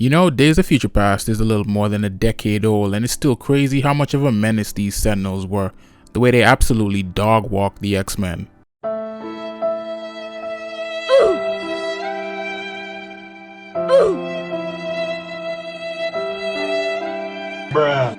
You know, Days of Future Past is a little more than a decade old, and it's still crazy how much of a menace these Sentinels were, the way they absolutely dog-walked the X-Men. Bruh.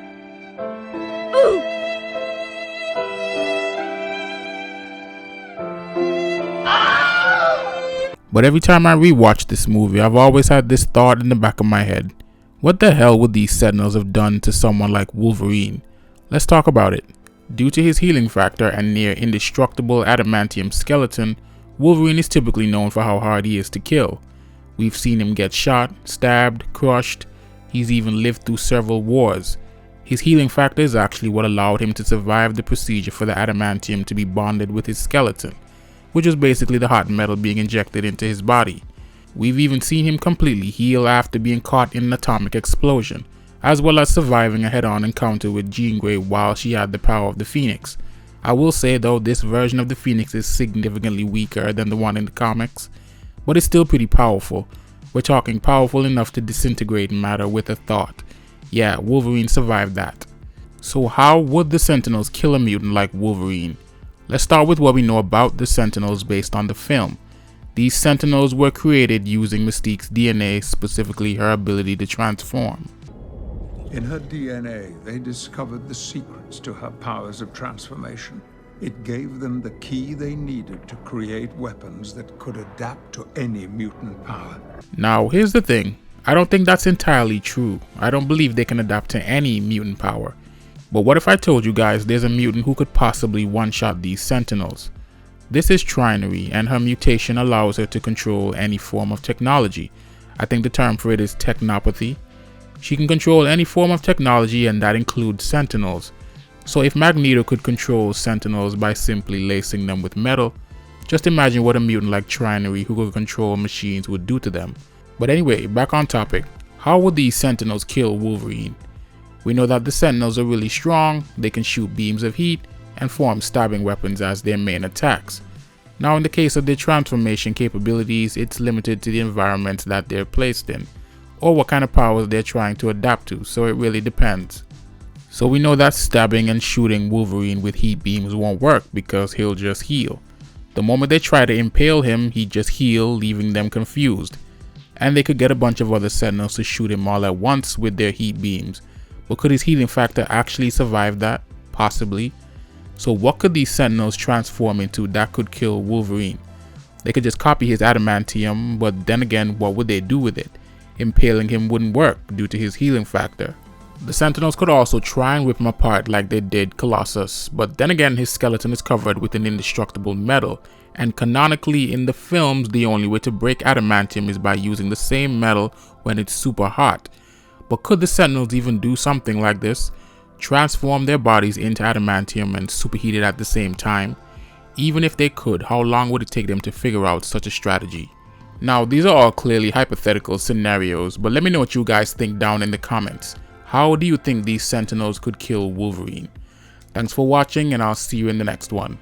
But every time I rewatch this movie, I've always had this thought in the back of my head. What the hell would these Sentinels have done to someone like Wolverine? Let's talk about it. Due to his healing factor and near indestructible adamantium skeleton, Wolverine is typically known for how hard he is to kill. We've seen him get shot, stabbed, crushed. He's even lived through several wars. His healing factor is actually what allowed him to survive the procedure for the adamantium to be bonded with his skeleton, which is basically the hot metal being injected into his body. We've even seen him completely heal after being caught in an atomic explosion, as well as surviving a head-on encounter with Jean Grey while she had the power of the Phoenix. I will say though, this version of the Phoenix is significantly weaker than the one in the comics, but it's still pretty powerful. We're talking powerful enough to disintegrate matter with a thought. Yeah, Wolverine survived that. So how would the Sentinels kill a mutant like Wolverine? Let's start with what we know about the Sentinels based on the film. These Sentinels were created using Mystique's DNA, specifically her ability to transform. In her DNA, they discovered the secrets to her powers of transformation. It gave them the key they needed to create weapons that could adapt to any mutant power. Now, here's the thing. I don't think that's entirely true. I don't believe they can adapt to any mutant power. But what if I told you guys there's a mutant who could possibly one-shot these Sentinels? This is Trinary, and her mutation allows her to control any form of technology. I think the term for it is technopathy. She can control any form of technology, and that includes Sentinels. So if Magneto could control Sentinels by simply lacing them with metal, just imagine what a mutant like Trinary who could control machines would do to them. But anyway, back on topic. How would these Sentinels kill Wolverine? We know that the Sentinels are really strong, they can shoot beams of heat, and form stabbing weapons as their main attacks. Now in the case of their transformation capabilities, it's limited to the environments that they're placed in, or what kind of powers they're trying to adapt to, so it really depends. So we know that stabbing and shooting Wolverine with heat beams won't work because he'll just heal. The moment they try to impale him, he'd just heal, leaving them confused. And they could get a bunch of other Sentinels to shoot him all at once with their heat beams. But could his healing factor actually survive that? Possibly. So what could these Sentinels transform into that could kill Wolverine? They could just copy his adamantium, but then again, what would they do with it? Impaling him wouldn't work due to his healing factor. The Sentinels could also try and rip him apart like they did Colossus, but then again his skeleton is covered with an indestructible metal, and canonically in the films the only way to break adamantium is by using the same metal when it's super hot. But could the Sentinels even do something like this? Transform their bodies into adamantium and superheat it at the same time? Even if they could, how long would it take them to figure out such a strategy? Now these are all clearly hypothetical scenarios, but let me know what you guys think down in the comments. How do you think these Sentinels could kill Wolverine? Thanks for watching, and I'll see you in the next one.